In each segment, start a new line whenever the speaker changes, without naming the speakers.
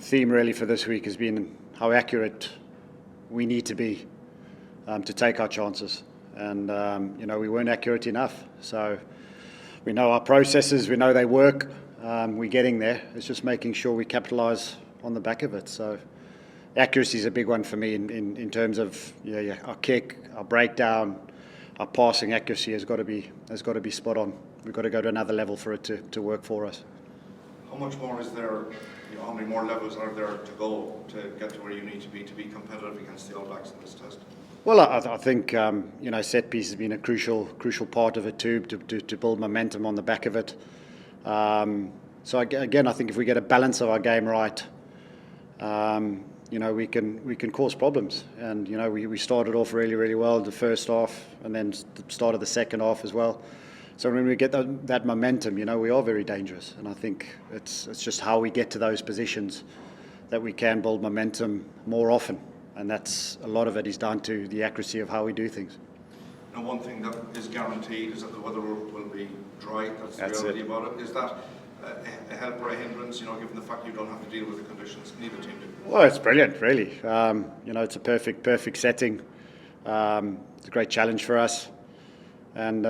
the theme really for this week has been how accurate we need to be to take our chances. And, we weren't accurate enough. So we know our processes, we know they work, we're getting there. It's just making sure we capitalise on the back of it. So accuracy is a big one for me in terms of our kick, our breakdown, our passing accuracy has got to be spot on. We've got to go to another level for it to work for us.
How much more is there, how many more levels are there to go to get to where you need to be competitive against the All Blacks in this test?
Well, I think set piece has been a crucial part of it too, to build momentum on the back of it. So again, I think if we get a balance of our game right, we can cause problems. And we started off really well the first half, and then started the second half as well. So when we get that momentum, we are very dangerous. And I think it's just how we get to those positions that we can build momentum more often. And that's a lot of it is down to the accuracy of how we do things.
Now, one thing that is guaranteed is that the weather will be dry. That's the reality about it. Is that a help or a hindrance, given the fact you don't have to deal with the conditions neither team do?
Well, it's brilliant, really. It's a perfect setting. It's a great challenge for us. And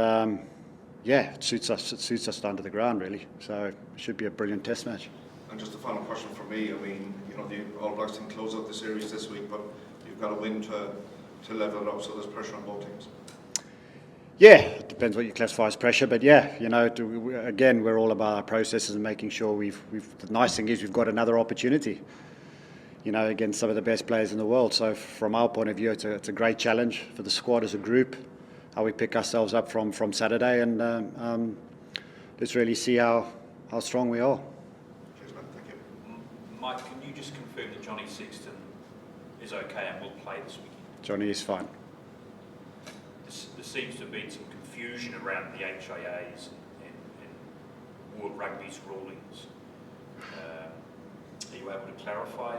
it suits us down to the ground, really. So it should be a brilliant test match.
And just a final question for me. I mean, the All Blacks can close out the series this week, but you've got to win to level it up, so there's pressure on both teams.
Yeah, it depends what you classify as pressure, but again, we're all about our processes and making sure the nice thing is we've got another opportunity, against some of the best players in the world. So from our point of view, it's a great challenge for the squad as a group, how we pick ourselves up from Saturday, and let's really see how strong we are.
Cheers, man. Thank you.
Mike, can you just confirm that Johnny Sexton is okay and will play this weekend?
Johnny is fine.
There seems to have been some confusion around the HIAs and World Rugby's rulings. Are you able to clarify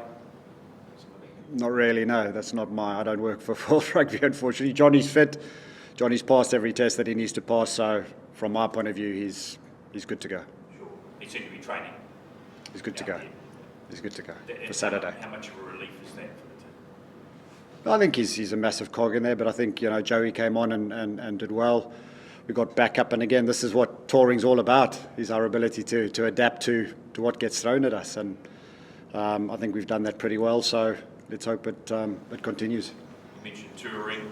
something?
Not really, no. That's not I don't work for World Rugby, unfortunately. Johnny's fit. Johnny's passed every test that he needs to pass, so from my point of view, he's good to go.
Sure. He seemed to be training.
He's good to go.
Here.
He's good to go for Saturday.
How much of a relief is that for the team?
I think he's a massive cog in there, but I think Joey came on and did well. We got back up, and again, this is what touring's all about: is our ability to adapt to what gets thrown at us, and I think we've done that pretty well. So let's hope it continues.
You mentioned touring.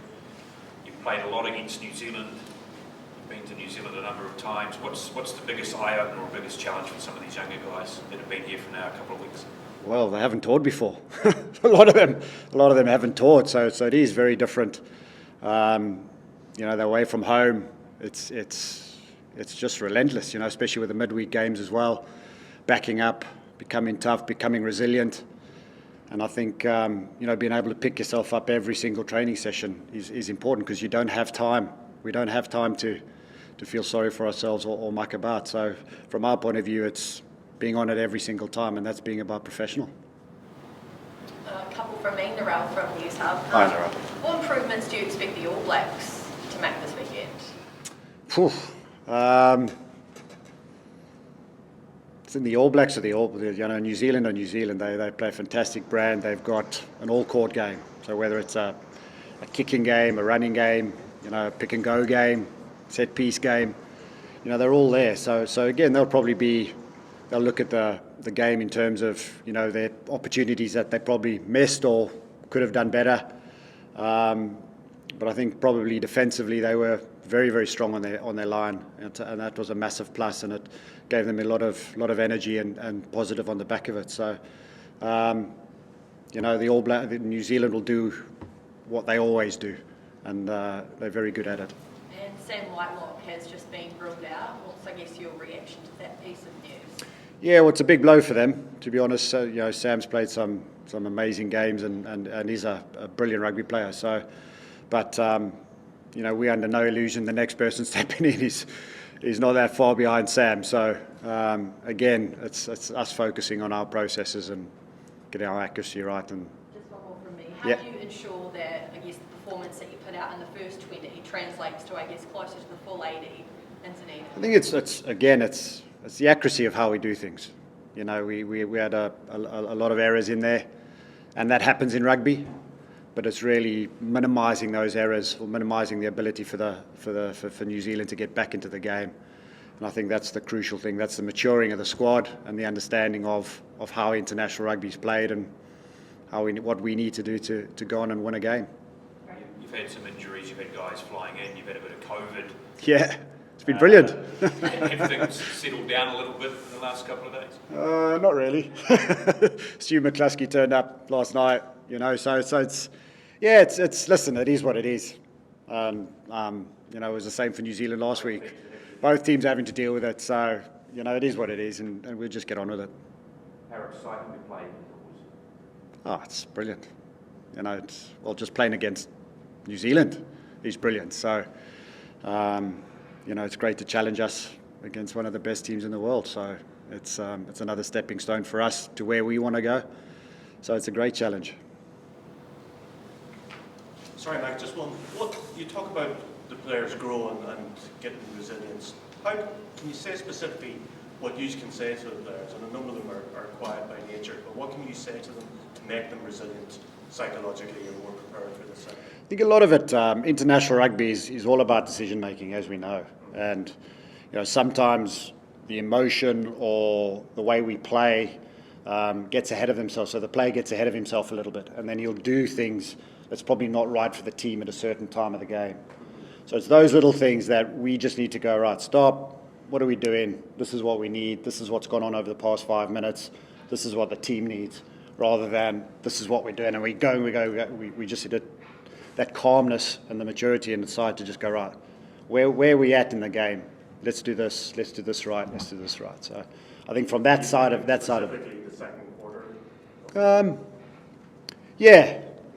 You've played a lot against New Zealand. You've been to New Zealand a number of times. What's the biggest eye-opener or biggest challenge for some of these younger guys that have been here for now a couple of weeks?
Well, they haven't toured before. a lot of them haven't toured, so it is very different. They're away from home. It's just relentless, especially with the midweek games as well. Backing up, becoming tough, becoming resilient. And I think being able to pick yourself up every single training session is important, because you don't have time. We don't have time to feel sorry for ourselves or muck about. So from our point of view, it's being on it every single time, and that's being about professional.
A couple from me, Narelle from News Hub.
Hi, Narelle.
What improvements do you expect the All Blacks to make this weekend?
It's in the All Blacks or New Zealand or New Zealand. They play a fantastic brand. They've got an all-court game. So whether it's a kicking game, a running game, a pick-and-go game, set-piece game, they're all there. So again, they'll look at the game in terms of their opportunities that they probably missed or could have done better. But I think probably defensively they were very, very strong on their line, and that was a massive plus, and it gave them a lot of energy and positive on the back of it. So the All Black, New Zealand will do what they always do, and they're very good at it.
And Sam Whitelock has just been ruled out. What's, I guess, your reaction to that piece of news?
Yeah, well, it's a big blow for them, to be honest. So, Sam's played some amazing games and he's a brilliant rugby player. So, but we're under no illusion the next person stepping in is not that far behind Sam. So again, it's us focusing on our processes and getting our accuracy right. And
just one more from me. How do you ensure that, I guess, the performance that you put out in the first 20 translates to, I guess, closer to the full 80 in Dunedin?
I think it's the accuracy of how we do things. You know, we had a lot of errors in there, and that happens in rugby. But it's really minimising those errors, or minimising the ability for New Zealand to get back into the game. And I think that's the crucial thing. That's the maturing of the squad and the understanding of how international rugby is played and what we need to do to go on and win a game.
You've had some injuries, you've had guys flying in, you've had a bit of COVID.
Yeah, it's been brilliant.
Have things settled down a little bit in the last couple of days?
Not really. Stu McCluskey turned up last night, you know, so it's listen, it is what it is. You know, it was the same for New Zealand last week. Both teams having to deal with it, so, you know, it is what it is, and we'll just get on with it.
How exciting to play indoors?
Oh, it's brilliant. You know, just playing against New Zealand is brilliant. So, you know, it's great to challenge us against one of the best teams in the world. So it's another stepping stone for us to where we want to go. So it's a great challenge.
Sorry, Mike, just one. What you talk about the players growing and getting resilience. How can you say specifically what you can say to the players? And a number of them are quiet by nature, but what can you say to them to make them resilient psychologically and more prepared for this?
I think a lot of it, international rugby is all about decision making, as we know. And you know, sometimes the emotion or the way we play gets ahead of themselves. So the player gets ahead of himself a little bit, and then he'll do things that's probably not right for the team at a certain time of the game. So it's those little things that we just need to go, right, stop, what are we doing? This is what we need. This is what's gone on over the past 5 minutes. This is what the team needs, rather than this is what we're doing. And we just hit it. That calmness and the maturity inside to just go, right, where are we at in the game? Let's do this right, let's do this right. So I think from that side of
the second quarter.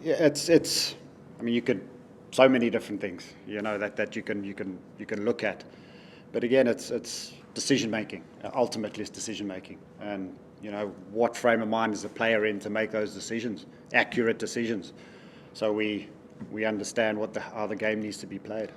It's I mean, you could so many different things, you know, that you can look at. But again, it's decision making. Ultimately, it's decision making, and you know, what frame of mind is the player in to make those decisions, accurate decisions, so we understand how the game needs to be played.